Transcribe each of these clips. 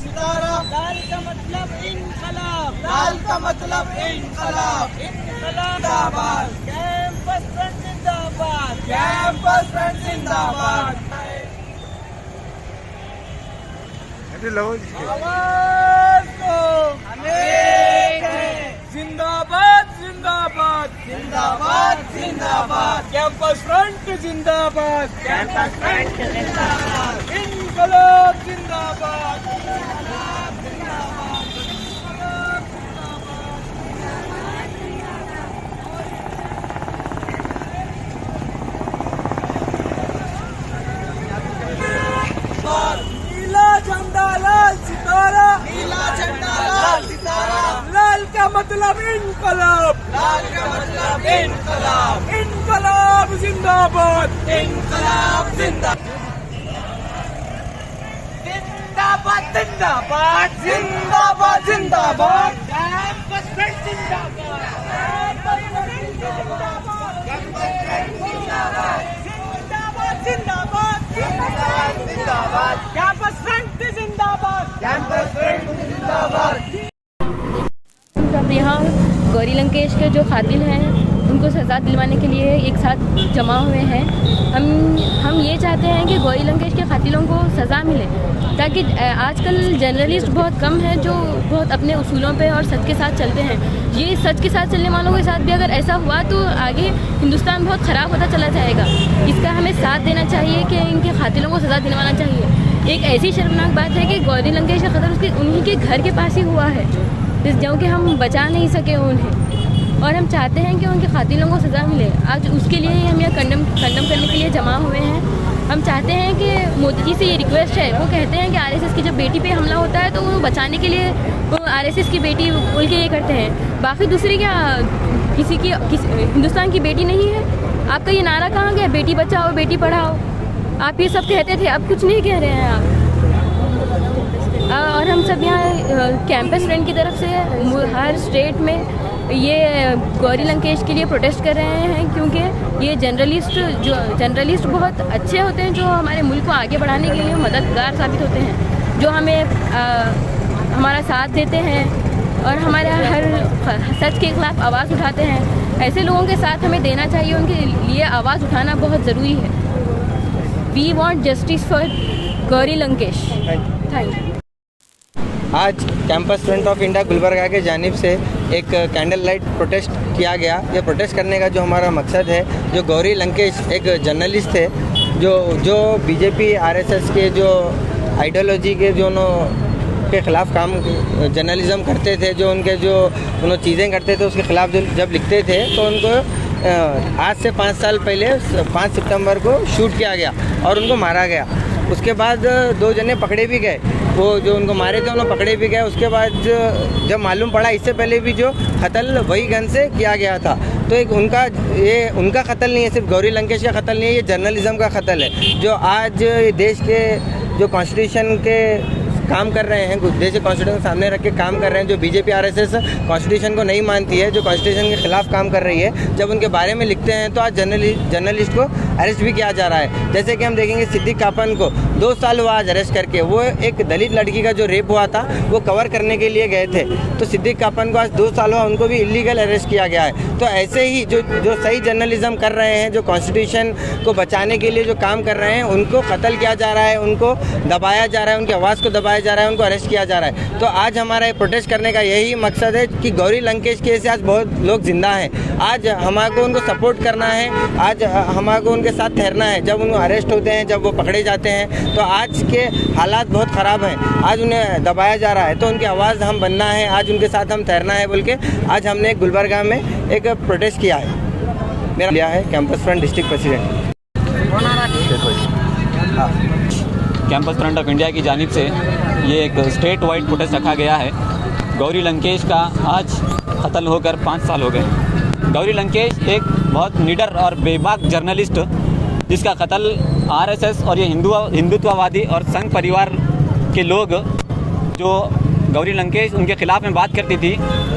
सितारा, लाल का मतलब इनकलाब, लाल का मतलब इनकलाब, इनकलाब जिंदाबाद, कैंपस फ्रंट जिंदाबाद, कैंपस फ्रंट जिंदाबाद। आवाज को एक है, जिंदाबाद जिंदाबाद जिंदाबाद जिंदाबाद, कैंपस फ्रंट जिंदाबाद, कैंपस फ्रंट जिंदाबाद, इनकलाब जिंदाबाद, नीला झंडा लाल सितारा, नीला झंडा लाल सितारा, लाल का मतलब इनकलाब, लाल का मतलब इनकलाब, इनकलाब जिंदाबाद, इनकलाब जिंदाबाद, जिंदाबाद जिंदाबाद जिंदाबाद जिंदाबाद, कैंपस फ्रंट जिंदाबाद, जिंदाबाद जिंदाबाद, कैंपस फ्रंट जिंदाबाद। कैंपस फ्रंट जिंदाबाद। सब यहाँ गौरी लंकेश के जो कातिल हैं उनको सज़ा दिलवाने के लिए एक साथ जमा हुए हैं। हम ये चाहते हैं कि गौरी लंकेश के कातिलों को सज़ा मिले, ताकि आजकल जर्नलिस्ट बहुत कम हैं जो बहुत अपने उसूलों पे और सच के साथ चलते हैं। ये सच के साथ चलने वालों के साथ भी अगर ऐसा हुआ तो आगे हिंदुस्तान बहुत ख़राब होता चला जाएगा। इसका हमें साथ देना चाहिए कि इनके कातिलों को सज़ा दिलवाना चाहिए। एक ऐसी शर्मनाक बात है कि गौरी लंकेश का कत्ल उसके उन्हीं के घर के पास ही हुआ है, जो कि हम बचा नहीं सके उन्हें, और हम चाहते हैं कि उनके कातिलों को सज़ा मिले। आज उसके लिए ही हम यह कंडम करने के लिए जमा हुए हैं। हम चाहते हैं कि मोदी जी से ये रिक्वेस्ट है, वो कहते हैं कि आरएसएस की जब बेटी पे हमला होता है तो वो बचाने के लिए वो आरएसएस की बेटी बोल के ये करते हैं, बाकी दूसरी क्या हिंदुस्तान की बेटी नहीं है? आपका ये नारा कहाँ गया, बेटी बचाओ बेटी पढ़ाओ? आप ये सब कहते थे, अब कुछ नहीं कह रहे हैं आप। और हम सब यहाँ कैंपस फ्रंट की तरफ से हर स्टेट में ये गौरी लंकेश के लिए प्रोटेस्ट कर रहे हैं, क्योंकि ये जर्नलिस्ट बहुत अच्छे होते हैं जो हमारे मुल्क को आगे बढ़ाने के लिए मददगार साबित होते हैं, जो हमें हमारा साथ देते हैं और हमारा हर सच के खिलाफ आवाज़ उठाते हैं। ऐसे लोगों के साथ हमें देना चाहिए, उनके लिए आवाज़ उठाना बहुत ज़रूरी है। We want justice for Gauri Lankesh. Thank you. आज campus front of India Gulbarga के जानिब से एक कैंडल लाइट प्रोटेस्ट किया गया। ये प्रोटेस्ट करने का जो हमारा मकसद है, जो गौरी लंकेश एक जर्नलिस्ट थे जो बीजेपी आरएसएस के जो आइडियोलॉजी के के ख़िलाफ़ काम जर्नलिज़म करते थे, जो उनके जो चीज़ें करते थे उसके ख़िलाफ़ जब लिखते थे, तो उनको आज से 5 साल पहले 5 सितंबर को शूट किया गया और उनको मारा गया। उसके बाद 2 जने पकड़े भी गए, वो जो उनको मारे थे उन्हें पकड़े भी गए। उसके बाद जब मालूम पड़ा इससे पहले भी जो कत्ल वही गन से किया गया था, तो एक उनका कत्ल नहीं है, सिर्फ गौरी लंकेश का कत्ल नहीं है, ये जर्नलिज़म का कत्ल है। जो आज देश के जो कॉन्स्टिट्यूशन के काम कर रहे हैं, देश के कॉन्स्टिट्यूशन सामने रख के काम कर रहे हैं, जो बीजेपी आरएसएस कॉन्स्टिट्यूशन को नहीं मानती है, जो कॉन्स्टिट्यूशन के खिलाफ काम कर रही है, जब उनके बारे में लिखते हैं तो आज जर्नलिस्ट को अरेस्ट भी किया जा रहा है। जैसे कि हम देखेंगे सिद्दीक कापन को 2 साल हुआ आज अरेस्ट करके। वो एक दलित लड़की का जो रेप हुआ था वो कवर करने के लिए गए थे, तो सिद्दीक कापन को आज 2 साल हुआ, उनको भी इलीगल अरेस्ट किया गया है। तो ऐसे ही जो सही जर्नलिज्म कर रहे हैं, जो कॉन्स्टिट्यूशन को बचाने के लिए जो काम कर रहे हैं, उनको कत्ल किया जा रहा है, उनको दबाया जा रहा है, उनकी आवाज़ को दबाया जा रहा है, उनको अरेस्ट किया जा रहा है। तो आज हमारा प्रोटेस्ट करने का यही मकसद है कि गौरी लंकेश के से आज बहुत लोग जिंदा हैं। आज हमारे को उनको सपोर्ट करना है, आज हमारे को उनके साथ ठहरना है। जब उनको अरेस्ट होते हैं, जब वो पकड़े जाते हैं, तो आज के हालात बहुत ख़राब हैं, आज उन्हें दबाया जा रहा है, तो उनकी आवाज़ हम बनना है, आज उनके साथ हम ठहरना है बोल के आज हमने गुलबर्गा में एक प्रोटेस्ट किया है। मेरा लिया है campus front district president. Campus front of India की जानिब से ये एक स्टेट वाइड प्रोटेस्ट रखा गया है। गौरी लंकेश का आज कत्ल होकर 5 साल हो गए। गौरी लंकेश एक बहुत निडर और बेबाक जर्नलिस्ट, जिसका कत्ल आरएसएस और ये हिंदुत्ववादी और संघ परिवार के लोग, जो गौरी लंकेश उनके खिलाफ में बात करती थी,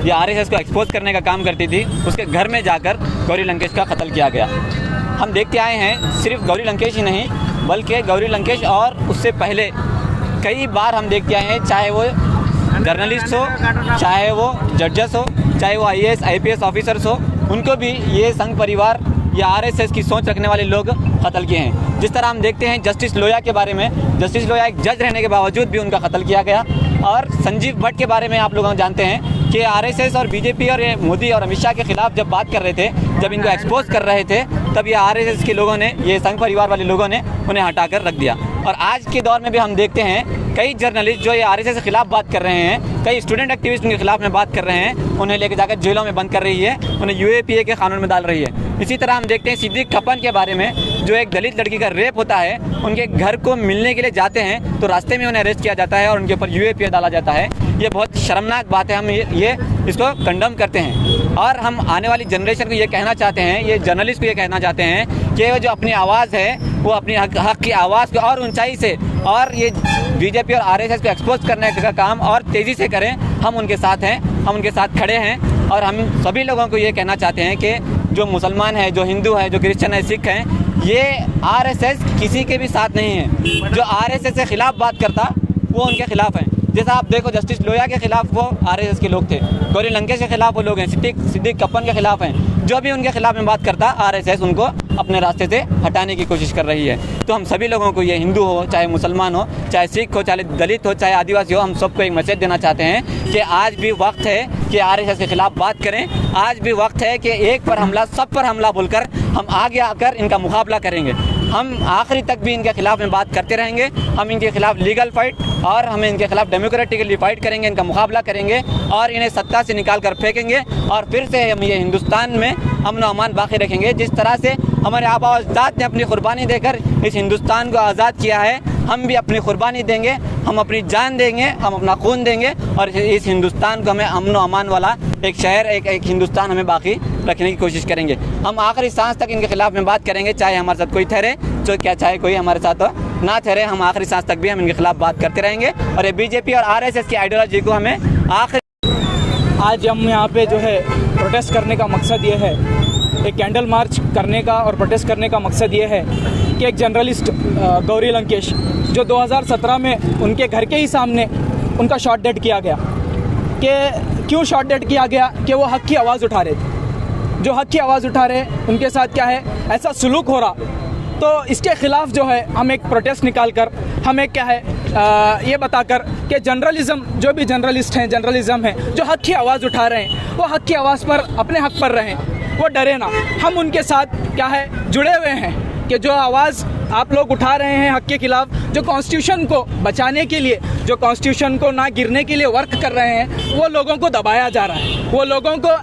ये आरएसएस को एक्सपोज करने का काम करती थी, उसके घर में जाकर गौरी लंकेश का कत्ल किया गया। हम देखते आए हैं सिर्फ गौरी लंकेश ही नहीं, बल्कि गौरी लंकेश और उससे पहले कई बार हम देखते आए हैं, चाहे वो जर्नलिस्ट हो, चाहे वो जजेस हो, चाहे वो IAS IPS ऑफिसर्स हो, उनको भी ये संघ परिवार या RSS की सोच रखने वाले लोग कत्ल किए हैं। जिस तरह हम देखते हैं जस्टिस लोया के बारे में, जस्टिस लोया एक जज रहने के बावजूद भी उनका कत्ल किया गया। और संजीव भट्ट के बारे में आप लोग जानते हैं कि RSS और BJP और ये मोदी और अमित शाह के खिलाफ जब बात कर रहे थे, जब इनको एक्सपोज कर रहे थे, तब ये RSS के लोगों ने, ये संघ परिवार वाले लोगों ने उन्हें हटाकर रख दिया। और आज के दौर में भी हम देखते हैं कई जर्नलिस्ट जो ये RSS के खिलाफ बात कर रहे हैं, कई स्टूडेंट एक्टिविस्ट उनके खिलाफ में बात कर रहे हैं, उन्हें लेकर जाकर जेलों में बंद कर रही है, उन्हें UAPA के कानून में डाल रही है। इसी तरह हम देखते हैं सिद्दीक कपन के बारे में, जो एक दलित लड़की का रेप होता है, उनके घर को मिलने के लिए जाते हैं तो रास्ते में उन्हें अरेस्ट किया जाता है और उनके ऊपर UAPA डाला जाता है। ये बहुत शर्मनाक बात है, हम ये इसको कंडम करते हैं। और हम आने वाली जनरेशन को ये कहना चाहते हैं, ये जर्नलिस्ट को ये कहना चाहते हैं कि वो जो अपनी आवाज़ है, वो अपनी हक की आवाज़ को और ऊंचाई से, और ये BJP और RSS को एक्सपोज करने का काम और तेज़ी से करें। हम उनके साथ हैं, हम उनके साथ खड़े हैं। और हम सभी लोगों को ये कहना चाहते हैं कि जो मुसलमान है, जो हिंदू है, जो क्रिश्चियन है, सिख हैं, ये RSS किसी के भी साथ नहीं है। जो RSS के खिलाफ बात करता वो उनके खिलाफ हैं। जैसा आप देखो जस्टिस लोया के खिलाफ वो RSS के लोग थे, गौरी लंकेश के खिलाफ वो लोग हैं, सिद्दीक कपन के खिलाफ हैं। जो भी उनके खिलाफ में बात करता, RSS उनको अपने रास्ते से हटाने की कोशिश कर रही है। तो हम सभी लोगों को, ये हिंदू हो, चाहे मुसलमान हो, चाहे सिख हो, चाहे दलित हो, चाहे आदिवासी हो, हम सबको एक मैसेज देना चाहते हैं कि आज भी वक्त है कि RSS के खिलाफ बात करें। आज भी वक्त है कि एक पर हमला, सब पर हमला बोलकर हम आगे आकर इनका मुकाबला करेंगे। हम आखिरी तक भी इनके खिलाफ में बात करते रहेंगे। हम इनके खिलाफ लीगल फाइट और हम इनके खिलाफ डेमोक्रेटिकली फाइट करेंगे, इनका मुकाबला करेंगे और इन्हें सत्ता से निकाल कर फेंकेंगे। और फिर से हम ये हिंदुस्तान में अमन व अमान बाकी रखेंगे। जिस तरह से हमारे आबा और अजदाद ने अपनी कुर्बानी देकर इस हिंदुस्तान को आज़ाद किया है, हम भी अपनी कुर्बानी देंगे, हम अपनी जान देंगे, हम अपना खून देंगे और इस हिंदुस्तान को हमें अमन व अमान वाला एक शहर, एक हिंदुस्तान हमें बाकी रखने की कोशिश करेंगे। हम आखिरी सांस तक इनके खिलाफ में बात करेंगे, चाहे हमारे साथ कोई ठहरे, चाहे कोई हमारे साथ ना ठहरे, हम आखिरी सांस तक भी हम इनके खिलाफ बात करते रहेंगे। और ये BJP और RSS की आइडियोलॉजी को हमें आज हम यहाँ पे जो है प्रोटेस्ट करने का मकसद ये है, एक कैंडल मार्च करने का और प्रोटेस्ट करने का मकसद ये है कि एक जर्नलिस्ट गौरी लंकेश, जो 2017 में उनके घर के ही सामने उनका शॉट डेड किया गया, कि क्यों शॉट डेड किया गया, कि वो हक की आवाज़ उठा रहे थे। जो हक की आवाज़ उठा रहे, उनके साथ क्या है, ऐसा सुलूक हो रहा, तो इसके ख़िलाफ़ जो है हम एक प्रोटेस्ट निकाल कर, हमें क्या है ये बताकर कि जर्नलिज़्म, जो भी जर्नलिस्ट हैं, जर्नलिज़्म है, जो हक की आवाज़ उठा रहे हैं, वो हक की आवाज़ पर, अपने हक पर रहें, वो डरे ना। हम उनके साथ क्या है जुड़े हुए हैं कि जो आवाज़ आप लोग उठा रहे हैं हक के खिलाफ, जो कॉन्स्टिट्यूशन को बचाने के लिए, जो कॉन्स्टिट्यूशन को ना गिरने के लिए वर्क कर रहे हैं, वो लोगों को दबाया जा रहा है। वो लोगों को,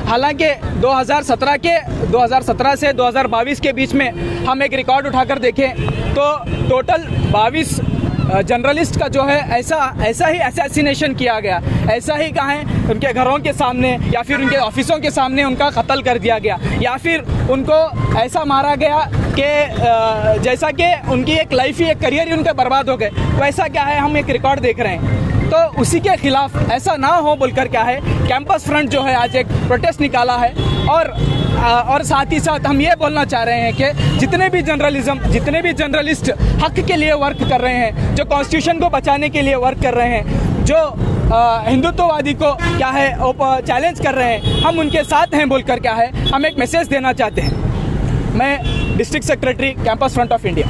हालांकि 2017 से 2022 के बीच में हम एक रिकॉर्ड उठाकर देखें तो टोटल 22 जर्नलिस्ट का जो है ऐसा ही असैसिनेशन किया गया, ऐसा ही कहें उनके घरों के सामने या फिर उनके ऑफिसों के सामने उनका कत्ल कर दिया गया, या फिर उनको ऐसा मारा गया कि जैसा कि उनकी एक लाइफ ही, एक करियर ही उनके बर्बाद हो गए। वैसा क्या है, हम एक रिकॉर्ड देख रहे हैं। तो उसी के खिलाफ ऐसा ना हो बोलकर क्या है, कैंपस फ्रंट जो है आज एक प्रोटेस्ट निकाला है। और साथ ही साथ हम ये बोलना चाह रहे हैं कि जितने भी जर्नलिस्ट हक के लिए वर्क कर रहे हैं, जो कॉन्स्टिट्यूशन को बचाने के लिए वर्क कर रहे हैं, जो हिंदुत्ववादी को क्या है चैलेंज कर रहे हैं, हम उनके साथ हैं बोलकर क्या है हम एक मैसेज देना चाहते हैं। मैं district secretary campus front of India.